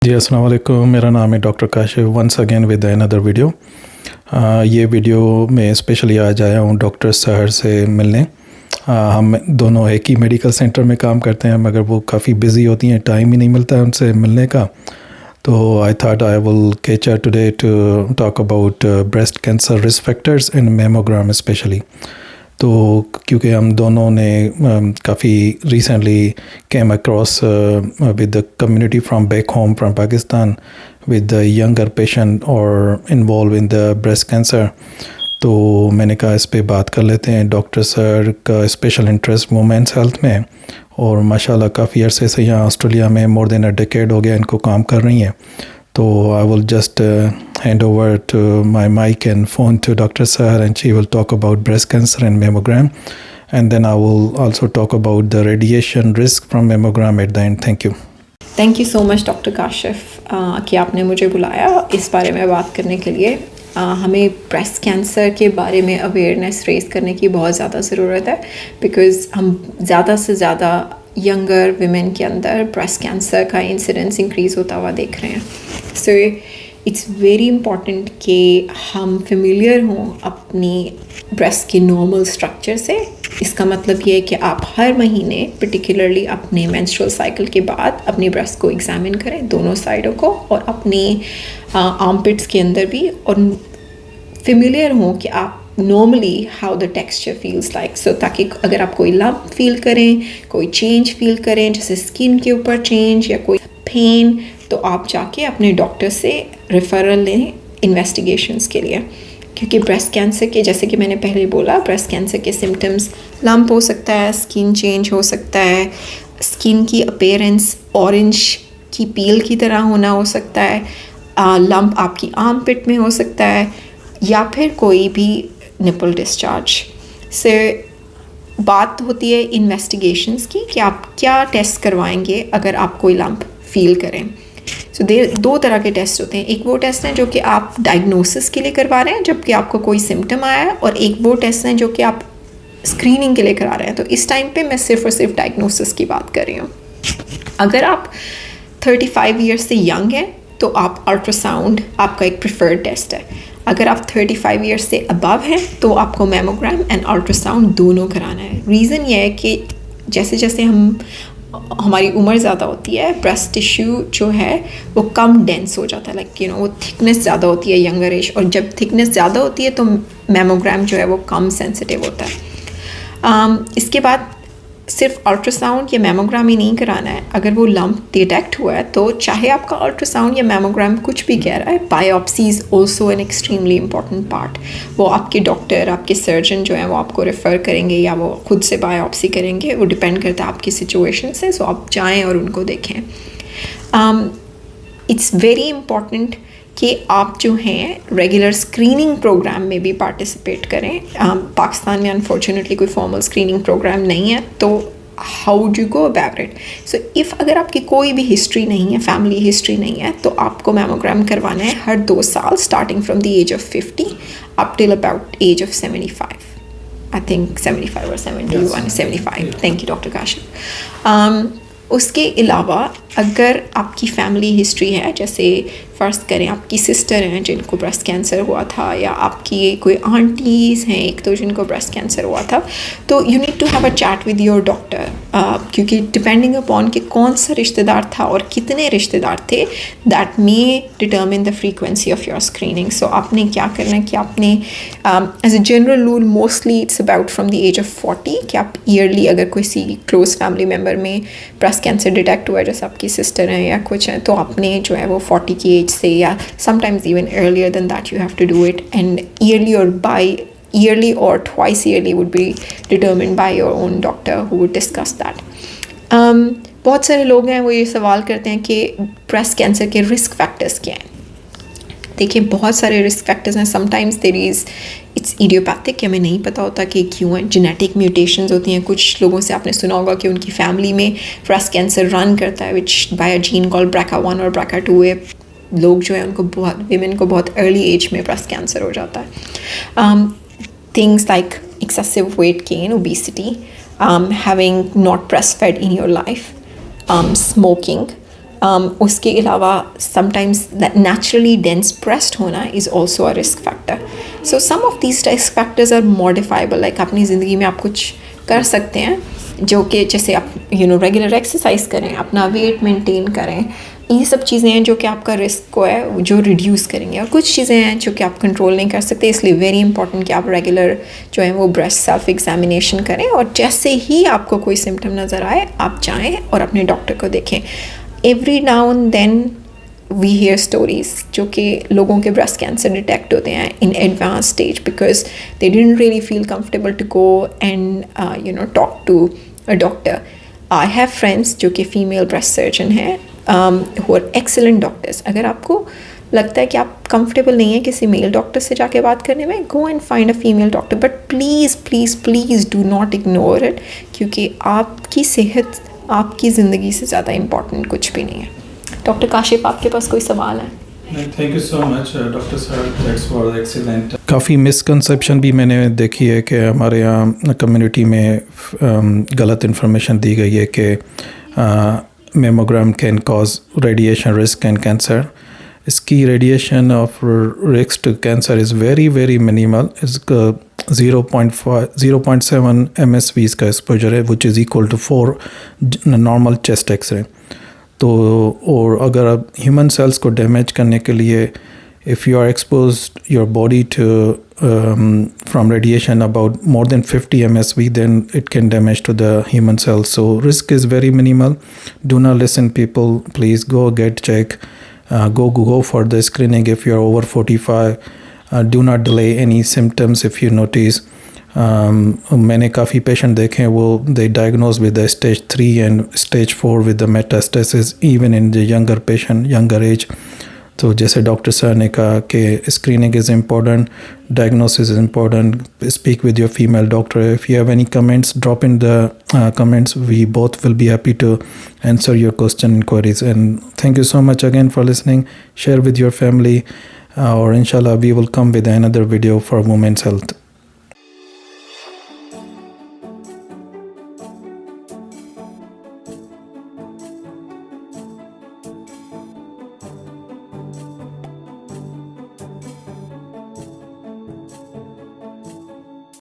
जी अस्सलाम वालेकुम। मेरा नाम है doctor Kashif, once again with another video. ये वीडियो में स्पेशली आज आया हूँ डॉक्टर सहर से मिलने। हम दोनों एक ही मेडिकल सेंटर में काम करते हैं, मगर वो काफ़ी बिज़ी होती हैं, टाइम ही नहीं मिलता है उनसे मिलने का। तो I thought I will catch her today to talk about breast cancer risk factors in mammogram specially. तो क्योंकि हम दोनों ने काफ़ी recently came across with the community from back home from Pakistan with the younger patient और involve in the breast cancer, तो मैंने कहा इस पे बात कर लेते हैं। डॉक्टर सर का स्पेशल इंटरेस्ट वुमेंस हेल्थ में, और माशाल्लाह काफ़ी अरसे से यहाँ ऑस्ट्रेलिया में मोर देन अ डेकेड हो गया इनको काम कर रही हैं। तो I will just hand over to my mic and phone to Dr. Sahar, and she will talk about breast cancer and mammogram, and then I will also talk about the radiation risk from mammogram at the end. Thank you. Thank you so much doctor Kashif कि आपने मुझे बुलाया इस बारे में बात करने के लिए। हमें ब्रेस्ट कैंसर के बारे में अवेयरनेस रेज करने की बहुत ज़्यादा ज़रूरत है, बिकॉज़ हम ज़्यादा से ज़्यादा यंगर विमेन के अंदर ब्रेस्ट कैंसर का इंसिडेंस इंक्रीज़ होता हुआ देख रहे हैं। सो इट्स वेरी इम्पॉर्टेंट कि हम फेमिलियर हों अपनी ब्रेस्ट के नॉर्मल स्ट्रक्चर से। इसका मतलब ये है कि आप हर महीने पर्टिकुलरली अपने मेंस्ट्रुअल साइकिल के बाद अपनी ब्रेस्ट को एग्जामिन करें, दोनों साइडों को, और अपने आर्मपिट्स के अंदर भी, और फेमिलियर हों कि आप normally how the texture feels like. So ताकि अगर आप कोई लम्प फील करें, कोई चेंज फील करें, जैसे स्किन के ऊपर चेंज या कोई पेन, तो आप जाके अपने डॉक्टर से रेफरल लें इन्वेस्टिगेशंस के लिए। क्योंकि ब्रेस्ट कैंसर के, जैसे कि मैंने पहले बोला, ब्रेस्ट कैंसर के सिम्टम्स लंप हो सकता है, स्किन चेंज हो सकता है, स्किन की अपीयरेंस ऑरेंज की पील की तरह होना हो सकता है, लंप आपकी आर्म पिट में हो सकता है, या फिर कोई भी निपल डिस्चार्ज से। बात होती है इन्वेस्टिगेशंस की कि आप क्या टेस्ट करवाएंगे अगर आप कोई लंप फील करें। सो दो तरह के टेस्ट होते हैं। एक वो टेस्ट हैं जो कि आप डायग्नोसिस के लिए करवा रहे हैं जबकि आपको कोई सिम्टम आया है, और एक वो टेस्ट हैं जो कि आप स्क्रीनिंग के लिए करा रहे हैं। तो इस टाइम पे मैं सिर्फ और सिर्फ डायग्नोसिस की बात कर रही हूँ। अगर आप 35 ईयर्स से यंग हैं तो आप अल्ट्रासाउंड आपका एक प्रिफर्ड टेस्ट है। अगर आप 35 ईयर्स से अबव हैं तो आपको मैमोग्राम एंड अल्ट्रासाउंड दोनों कराना है। रीज़न ये है कि जैसे जैसे हमारी उम्र ज़्यादा होती है, ब्रेस्ट टिश्यू जो है वो कम डेंस हो जाता है, लाइक वो थिकनेस ज़्यादा होती है यंगर एज, और जब थिकनेस ज़्यादा होती है तो मैमोग्राम जो है वो कम सेंसिटिव होता है। इसके बाद सिर्फ अल्ट्रासाउंड या मैमोग्राम ही नहीं कराना है। अगर वो लंप डिटेक्ट हुआ है तो चाहे आपका अल्ट्रासाउंड या मैमोग्राम कुछ भी कह रहा है, biopsy is also an extremely important part. वो आपके डॉक्टर, आपके सर्जन जो हैं वो आपको रेफ़र करेंगे या वो खुद से बायोप्सी करेंगे, वो डिपेंड करता है आपकी सिचुएशन से। सो आप जाएँ और उनको देखें। इट्स वेरी इम्पॉर्टेंट कि आप जो हैं रेगुलर स्क्रीनिंग प्रोग्राम में भी पार्टिसिपेट करें। पाकिस्तान में अनफॉर्चुनेटली कोई फॉर्मल स्क्रीनिंग प्रोग्राम नहीं है, तो how do go about it? So if अगर आपकी कोई भी हिस्ट्री नहीं है, फैमिली हिस्ट्री नहीं है, तो आपको मैमोग्राम करवाना है हर 2 साल, starting from the age of 50 up till about age of 75। I think 75 और 71, 75। Thank you doctor Kashif. उसके अलावा अगर आपकी फैमिली हिस्ट्री है, जैसे फ़र्ज़ करें आपकी सिस्टर हैं जिनको ब्रेस्ट कैंसर हुआ था, या आपकी कोई आंटीज़ हैं एक तो जिनको ब्रेस्ट कैंसर हुआ था, तो you need to have a chat with your doctor. क्योंकि डिपेंडिंग अपॉन कि कौन सा रिश्तेदार था और कितने रिश्तेदार थे, that may determine the frequency of your screening. So आपने क्या करना है कि आपने as a general rule mostly it's about from the age of 40 कि आप ईयरली अगर किसी क्लोज फैमिली मेम्बर में ब्रेस्ट कैंसर डिटेक्ट हुआ है, जैसे आपकी सिस्टर हैं या कुछ हैं, तो आपने जो है वो 40 की एज से, या sometimes even earlier than that, you have to do it. And yearly और बाई ईयरली और twice yearly would be determined by your own doctor who would discuss that. बहुत सारे लोग हैं वो ये सवाल करते हैं कि ब्रेस्ट कैंसर के रिस्क फैक्टर्स क्या हैं। देखिए बहुत सारे रिस्क फैक्टर्स हैं। Sometimes there is it's idiopathic, कि हमें नहीं पता होता कि क्यों है। जेनेटिक म्यूटेशंस होती हैं। कुछ लोगों से आपने सुना होगा कि उनकी फैमिली में ब्रेस्ट कैंसर रन करता है, विच bye a gene called BRCA1 और BRCA2। लोग जो है उनको विमेन को बहुत अर्ली एज में ब्रेस्ट कैंसर हो जाता है। Things like excessive weight gain, obesity, having not breastfed in your life, smoking, उसके अलावा समटाइम्स नेचुरली डेंस ब्रेस्ट होना is also a risk factor. So some of these risk factors are modifiable. Like अपनी ज़िंदगी में आप कुछ कर सकते हैं जो कि जैसे आप रेगुलर एक्सरसाइज करें, अपना वेट मेंटेन करें. ये सब चीज़ें हैं जो कि आपका रिस्क को है जो रिड्यूस करेंगे. और कुछ चीज़ें हैं जो कि आप कंट्रोल नहीं कर सकते, इसलिए वेरी इंपॉर्टेंट कि आप रेगुलर जो है वो ब्रेस्ट सेल्फ एग्जामिनेशन करें. और जैसे ही आपको कोई सिम्टम नज़र आए आप जाएँ और अपने डॉक्टर को देखें. Every now and then we hear stories जो कि लोगों के ब्रेस्ट कैंसर डिटेक्ट होते हैं in advance stage because they didn't really feel comfortable to go and talk to a doctor. I have friends जो कि फीमेल ब्रेस्ट सर्जन हैं who are excellent doctors. अगर आपको लगता है कि आप कंफर्टेबल नहीं है किसी मेल डॉक्टर से जाके बात करने में, go and find a female doctor. But please please please do not ignore it, क्योंकि आपकी सेहत आपकी ज़िंदगी से ज़्यादा इम्पॉर्टेंट कुछ भी नहीं है. डॉक्टर काशिफ, आपके पास कोई सवाल है? Thank you so much doctor sir, that's for excellent. काफ़ी मिसकंसेप्शन भी मैंने देखी है कि हमारे यहाँ कम्युनिटी में गलत इन्फॉर्मेशन दी गई है कि mammogram can cause radiation risk and cancer. इसकी radiation of risk to cancer is very very minimal. इसका 0.7 MSV इसका एक्सपोजर है, which is equal to 4 normal chest x-ray. तो और अगर आप ह्यूमन सेल्स को डैमेज करने के लिए if you are exposed your body to from radiation about more than 50 MSV, then it can damage to the human cells. So risk is very minimal. Do not listen people, please go get check, go for the screening if you are over 45. Do not delay any symptoms if you notice. मैंने काफ़ी patient देखे हैं वो they diagnosed with the stage 3 and stage 4 with the metastasis even in the younger age. तो जैसे doctor sir ने कहा कि screening is important, diagnosis is important. Speak with your female doctor. If you have any comments, drop in the comments. We both will be happy to answer your question inquiries. And thank you so much again for listening. Share with your family और इंशाल्लाह we will come with another video for women's health.